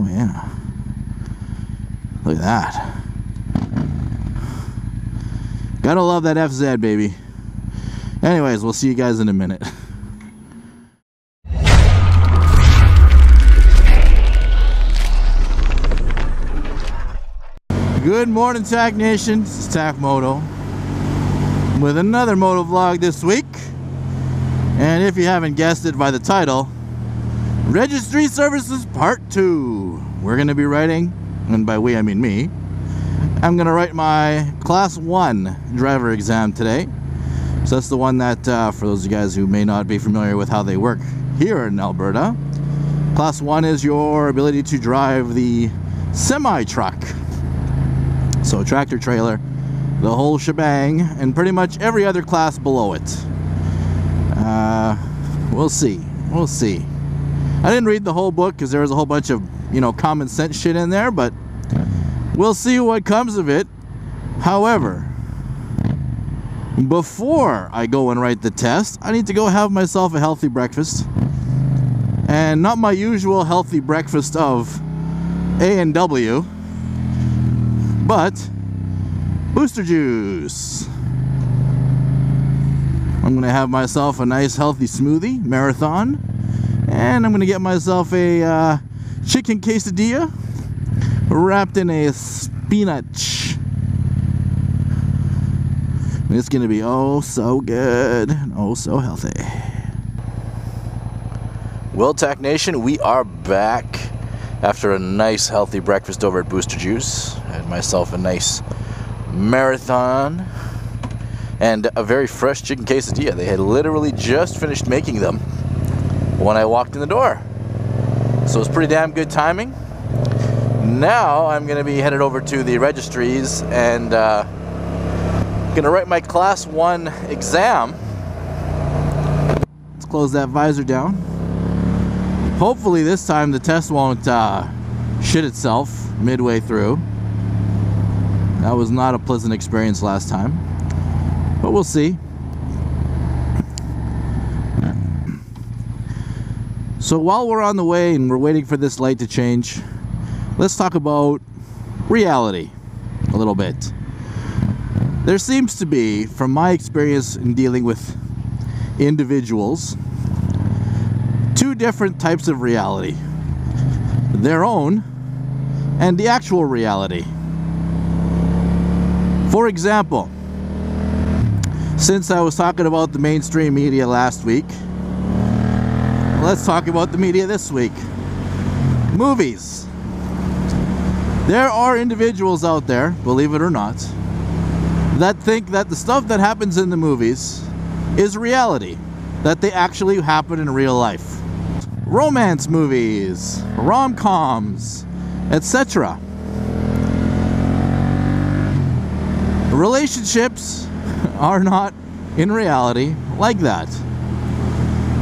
Oh yeah. Look at that. Gotta love that FZ, baby. Anyways, we'll see you guys in a minute. Good morning, TAC Nation. This is TAC Moto with another moto vlog this week. And if you haven't guessed it by the title, Registry Services Part 2. We're going to be writing, and by we I mean me, I'm going to write my Class 1 driver exam today. So that's the one that, for those of you guys who may not be familiar with how they work here in Alberta, Class 1 is your ability to drive the semi-truck. So tractor trailer, the whole shebang, and pretty much every other class below it. We'll see. We'll see. I didn't read the whole book because there was a whole bunch of, common sense shit in there, but we'll see what comes of it. However, before I go and write the test, I need to go have myself a healthy breakfast. And not my usual healthy breakfast of A&W, but booster juice. I'm gonna have myself a nice healthy smoothie marathon, and I'm gonna get myself a chicken quesadilla wrapped in a spinach. It's gonna be oh so good and oh so healthy. Well, TAC Nation, we are back after a nice healthy breakfast over at Booster Juice. I had myself a nice marathon and a very fresh chicken quesadilla. They had literally just finished making them when I walked in the door. So it was pretty damn good timing. Now I'm going to be headed over to the registries and going to write my Class 1 exam. Let's close that visor down. Hopefully this time the test won't shit itself midway through. That was not a pleasant experience last time, but we'll see. So while we're on the way and we're waiting for this light to change, let's talk about reality a little bit. There seems to be, from my experience in dealing with individuals, two different types of reality. Their own and the actual reality. For example, since I was talking about the mainstream media last week, let's talk about the media this week. Movies. There are individuals out there, believe it or not, that think that the stuff that happens in the movies is reality, that they actually happen in real life. Romance movies, rom-coms, etc. Relationships are not in reality like that.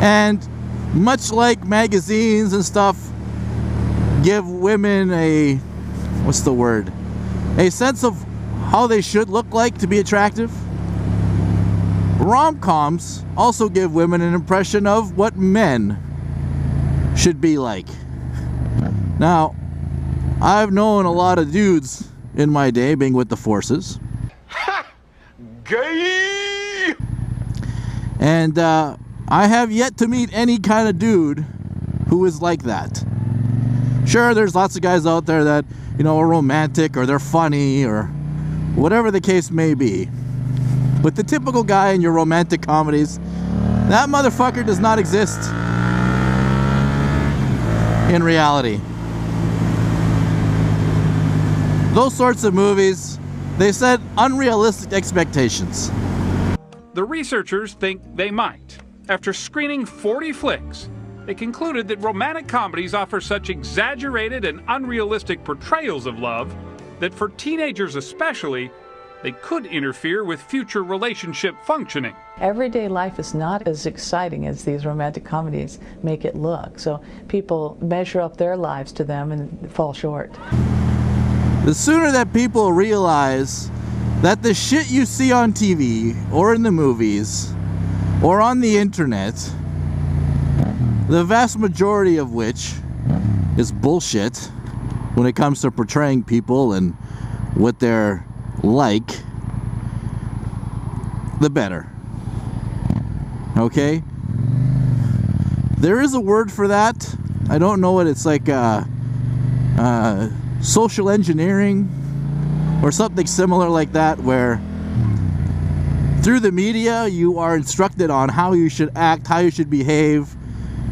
And much like magazines and stuff give women a, what's the word? A sense of how they should look like to be attractive. Rom-coms also give women an impression of what men should be like. Now, I've known a lot of dudes in my day being with the forces. Gay! And I have yet to meet any kind of dude who is like that. Sure, there's lots of guys out there that, are romantic or they're funny or whatever the case may be. But the typical guy in your romantic comedies, that motherfucker does not exist in reality. Those sorts of movies, they set unrealistic expectations. The researchers think they might. After screening 40 flicks, they concluded that romantic comedies offer such exaggerated and unrealistic portrayals of love that for teenagers especially, they could interfere with future relationship functioning. Everyday life is not as exciting as these romantic comedies make it look. So people measure up their lives to them and fall short. The sooner that people realize that the shit you see on TV or in the movies or on the internet, the vast majority of which is bullshit, when it comes to portraying people and what they're like, the better. Okay? There is a word for that. I don't know what it's like, social engineering or something similar like that, where through the media you are instructed on how you should act, how you should behave,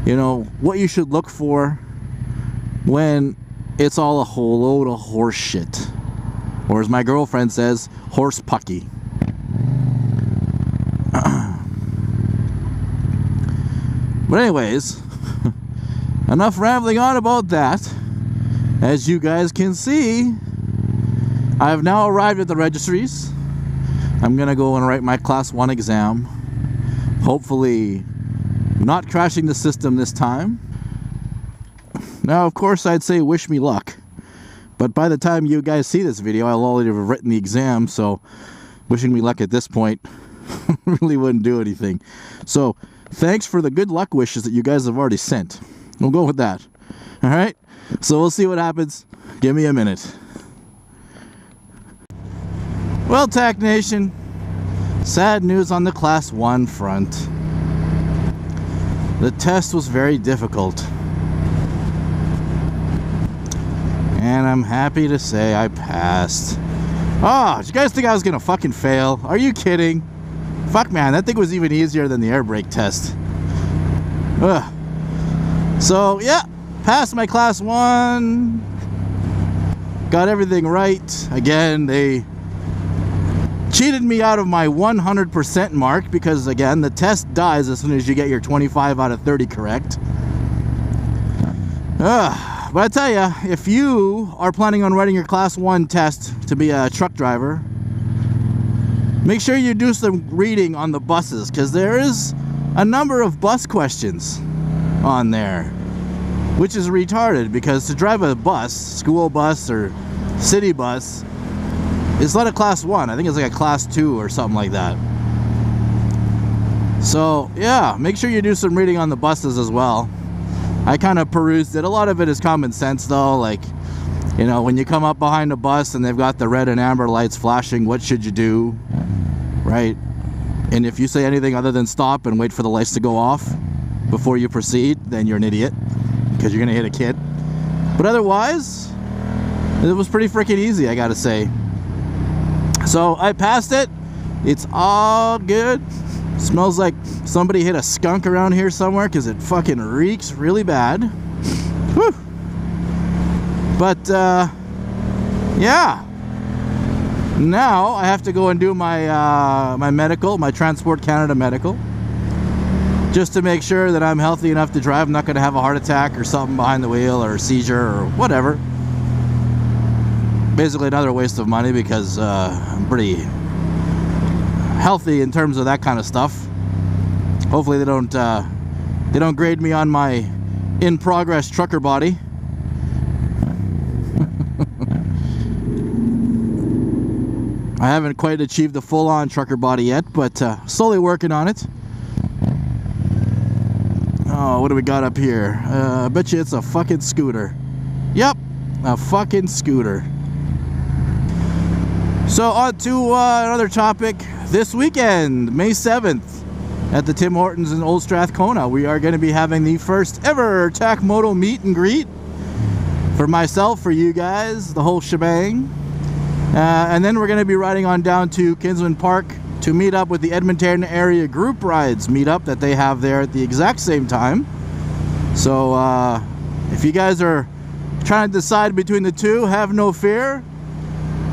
you know, what you should look for, when it's all a whole load of horse shit. Or as my girlfriend says, horse pucky. But anyways, enough rambling on about that. As you guys can see, I have now arrived at the registries. I'm gonna go and write my Class 1 exam. Hopefully not crashing the system this time. Now, of course, I'd say wish me luck. But by the time you guys see this video, I'll already have written the exam, so wishing me luck at this point really wouldn't do anything. So, thanks for the good luck wishes that you guys have already sent. We'll go with that. Alright? So we'll see what happens. Give me a minute. Well, TAC Nation, sad news on the Class 1 front. The test was very difficult. And I'm happy to say I passed. Oh, did you guys think I was gonna fucking fail? Are you kidding? Fuck, man, that thing was even easier than the air brake test. Ugh. So, yeah, passed my Class 1. Got everything right. Again, they cheated me out of my 100% mark because, again, the test dies as soon as you get your 25 out of 30 correct. But I tell you, if you are planning on writing your Class 1 test to be a truck driver, make sure you do some reading on the buses, because there is a number of bus questions on there, which is retarded, because to drive a bus, school bus or city bus, it's not a Class 1. I think it's like a Class 2 or something like that. So, yeah, make sure you do some reading on the buses as well. I kind of perused it. A lot of it is common sense, though. Like, you know, when you come up behind a bus and they've got the red and amber lights flashing, what should you do? Right? And if you say anything other than stop and wait for the lights to go off before you proceed, then you're an idiot, because you're going to hit a kid. But otherwise, it was pretty freaking easy, I gotta say. So I passed it. It's all good. Smells like somebody hit a skunk around here somewhere, because it fucking reeks really bad. Whew. But yeah, now I have to go and do my my medical, my Transport Canada medical, just to make sure that I'm healthy enough to drive. I'm not going to have a heart attack or something behind the wheel, or a seizure or whatever. Basically another waste of money, because I'm pretty healthy in terms of that kind of stuff. Hopefully they don't grade me on my in progress trucker body. I haven't quite achieved the full-on trucker body yet, but slowly working on it. Oh, what do we got up here? I bet you it's a fucking scooter. Yep, a fucking scooter. So on to another topic. This weekend, May 7th, at the Tim Hortons in Old Strathcona, we are going to be having the first ever TAC Moto meet and greet for myself, for you guys, the whole shebang. And then we're going to be riding on down to Kinsman Park to meet up with the Edmonton area group rides meetup that they have there at the exact same time. So if you guys are trying to decide between the two, have no fear.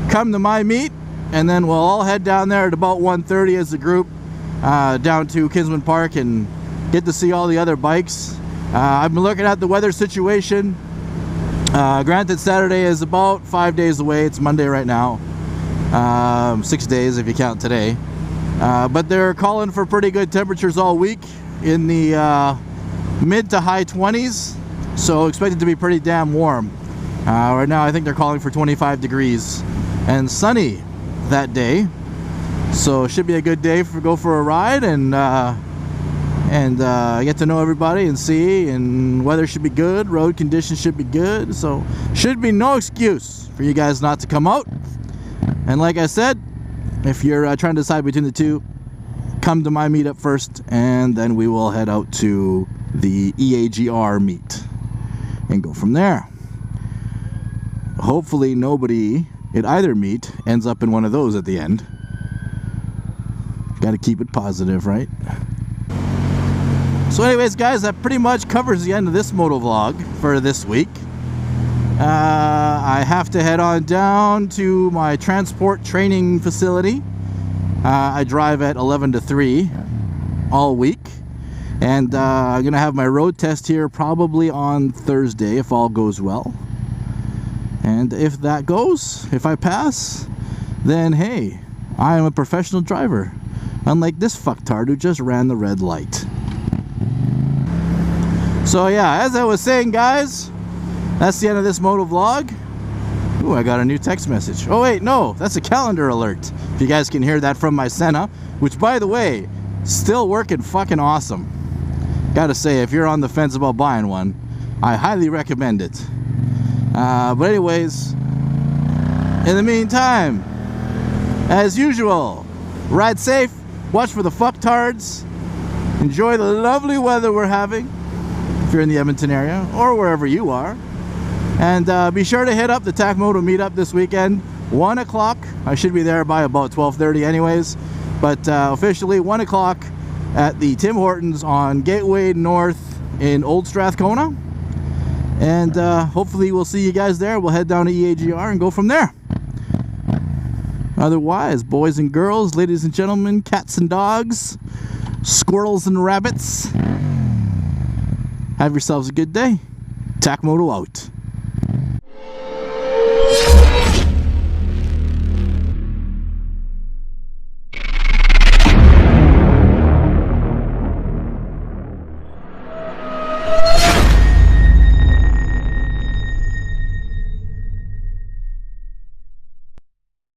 Come to my meet, and then we'll all head down there at about 1:30 as a group down to Kinsman Park and get to see all the other bikes. I've been looking at the weather situation. Granted, Saturday is about 5 days away. It's Monday right now. 6 days if you count today. But they're calling for pretty good temperatures all week in the mid to high 20s. So expect it to be pretty damn warm. Right now I think they're calling for 25 degrees and sunny that day. So it should be a good day for go for a ride, and and get to know everybody and see, and weather should be good, road conditions should be good, so should be no excuse for you guys not to come out. And like I said, if you're trying to decide between the two, come to my meetup first, and then we will head out to the EAGR meet and go from there. Hopefully nobody at either meet ends up in one of those at the end. Got to keep it positive, right? So anyways, guys, that pretty much covers the end of this moto vlog for this week. I have to head on down to my transport training facility. I drive at 11 to 3 all week. And I'm going to have my road test here probably on Thursday if all goes well. And if that goes, if I pass, then hey, I am a professional driver. Unlike this fucktard who just ran the red light. So yeah, as I was saying, guys, that's the end of this moto vlog. Ooh, I got a new text message. Oh wait, no, that's a calendar alert. If you guys can hear that from my Senna, which by the way, still working fucking awesome. Gotta say, if you're on the fence about buying one, I highly recommend it. But anyways, in the meantime, as usual, ride safe, watch for the fucktards, enjoy the lovely weather we're having, if you're in the Edmonton area, or wherever you are. And be sure to hit up the TAC Moto meetup this weekend, 1 o'clock. I should be there by about 12:30 anyways, but officially 1 o'clock at the Tim Hortons on Gateway North in Old Strathcona. And hopefully we'll see you guys there. We'll head down to EAGR and go from there. Otherwise, boys and girls, ladies and gentlemen, cats and dogs, squirrels and rabbits, have yourselves a good day. TAC Moto out.